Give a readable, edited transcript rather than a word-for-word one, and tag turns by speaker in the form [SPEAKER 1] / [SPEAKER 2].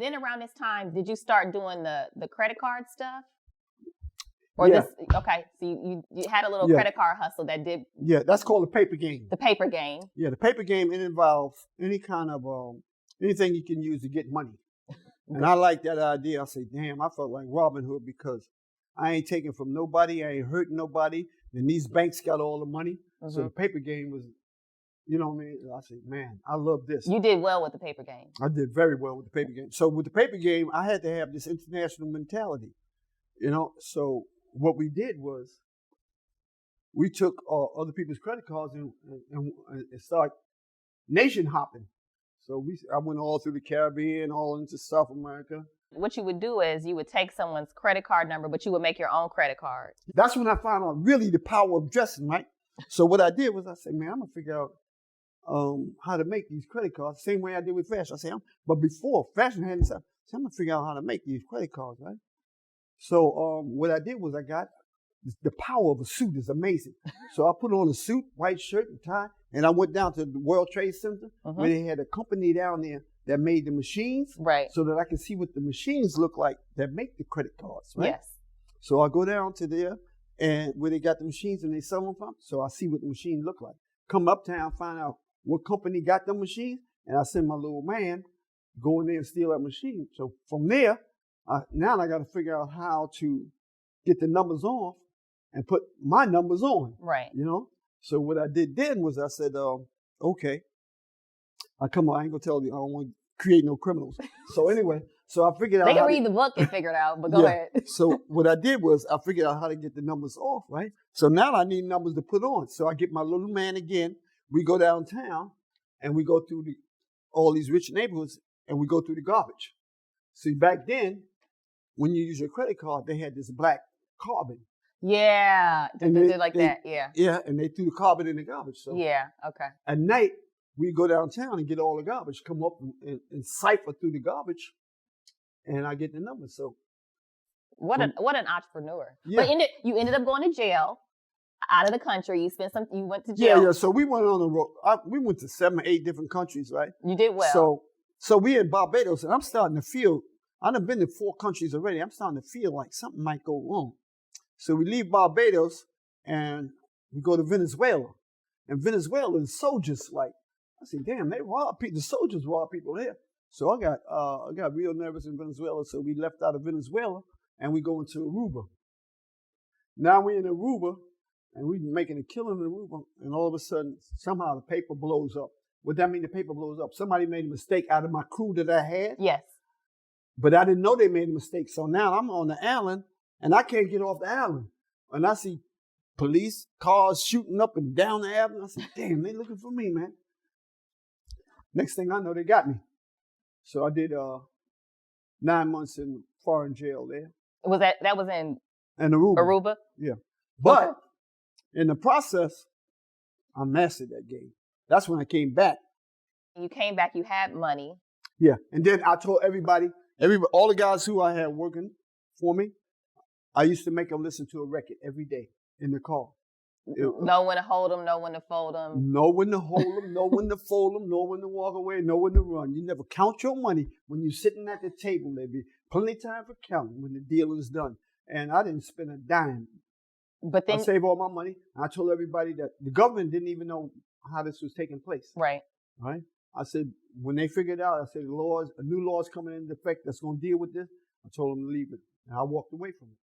[SPEAKER 1] then around this time, did you start doing the credit card stuff? Or
[SPEAKER 2] Yeah.
[SPEAKER 1] Okay, so you had a little
[SPEAKER 2] Yeah.
[SPEAKER 1] credit card hustle that did.
[SPEAKER 2] Yeah, that's called the paper game.
[SPEAKER 1] The paper game.
[SPEAKER 2] Yeah, the paper game, it involves any kind of, anything you can use to get money. And I like that idea. I say, damn, I felt like Robin Hood because I ain't taking from nobody. I ain't hurting nobody. And these banks got all the money. Mm-hmm. So the paper game was, you know what I mean? I said, man, I love this.
[SPEAKER 1] You did well with the paper game.
[SPEAKER 2] I did very well with the paper game. So with the paper game, I had to have this international mentality, you know? So what we did was we took other people's credit cards and started nation hopping. So I went all through the Caribbean, all into South America.
[SPEAKER 1] What you would do is you would take someone's credit card number, but you would make your own credit card.
[SPEAKER 2] That's when I found out really the power of dressing, right? So what I did was I said, man, I'm going to figure out how to make these credit cards, the same way I did with fashion. I said, but before fashion hadn't started, I'm going to figure out how to make these credit cards, right? So what I did was I got the power of a suit is amazing. So I put on a suit, white shirt and tie, and I went down to the World Trade Center where they had a company down there that made the machines,
[SPEAKER 1] right?
[SPEAKER 2] So that I could see what the machines look like that make the credit cards, right?
[SPEAKER 1] Yes.
[SPEAKER 2] So I go down to there and where they got the machines and they sell them from, so I see what the machine look like. Come uptown, find out what company got the machines, and I send my little man go in there and steal that machine. So from there, now I got to figure out how to get the numbers off and put my numbers on.
[SPEAKER 1] Right.
[SPEAKER 2] You know? So what I did then was I said, okay. I ain't gonna tell you, I don't want to create no criminals. So anyway, so I figured out.
[SPEAKER 1] They can read the book and figure it out, but go ahead.
[SPEAKER 2] So what I did was I figured out how to get the numbers off, right? So now I need numbers to put on. So I get my little man again. We go downtown and we go through all these rich neighborhoods and we go through the garbage. See, back then, when you use your credit card, they had this black carbon.
[SPEAKER 1] Yeah, and they did like that, yeah.
[SPEAKER 2] Yeah, and they threw the carbon in the garbage. So
[SPEAKER 1] yeah, okay.
[SPEAKER 2] At night, we go downtown and get all the garbage, come up and cipher through the garbage, and I get the numbers. So,
[SPEAKER 1] what an entrepreneur!
[SPEAKER 2] Yeah.
[SPEAKER 1] But you ended up going to jail, out of the country. You went to jail.
[SPEAKER 2] Yeah. So we went on the road. We went to 7 or 8 different countries, right?
[SPEAKER 1] You did well.
[SPEAKER 2] So we in Barbados, and I'm starting to feel. I've been to 4 countries already. I'm starting to feel like something might go wrong. So we leave Barbados and we go to Venezuela, and Venezuelans soldiers like. I said, damn, they rob people. The soldiers rob people here. So I got real nervous in Venezuela. So we left out of Venezuela and we go into Aruba. Now we're in Aruba and we're making a killing in Aruba. And all of a sudden, somehow the paper blows up. What that mean? The paper blows up. Somebody made a mistake out of my crew that I had.
[SPEAKER 1] Yes.
[SPEAKER 2] But I didn't know they made a mistake. So now I'm on the island and I can't get off the island. And I see police cars shooting up and down the avenue. I said, damn, they looking for me, man. Next thing I know, they got me. So I did 9 months in foreign jail there.
[SPEAKER 1] Was that was in
[SPEAKER 2] Aruba?
[SPEAKER 1] Aruba?
[SPEAKER 2] Yeah. But in the process, I mastered that game. That's when I came back.
[SPEAKER 1] You came back, you had money.
[SPEAKER 2] Yeah. And then I told everybody, all the guys who I had working for me, I used to make them listen to a record every day in the car.
[SPEAKER 1] Know when to hold them, know when to fold them.
[SPEAKER 2] Know when to hold them, know when to fold them, know when to walk away, know when to run. You never count your money. When you're sitting at the table, there'll be plenty of time for counting when the deal is done. And I didn't spend a dime.
[SPEAKER 1] But then
[SPEAKER 2] I saved all my money. I told everybody that the government didn't even know how this was taking place.
[SPEAKER 1] Right.
[SPEAKER 2] Right. I said, when they figured it out, I said, a new law is coming into effect that's going to deal with this. I told them to leave it. And I walked away from it.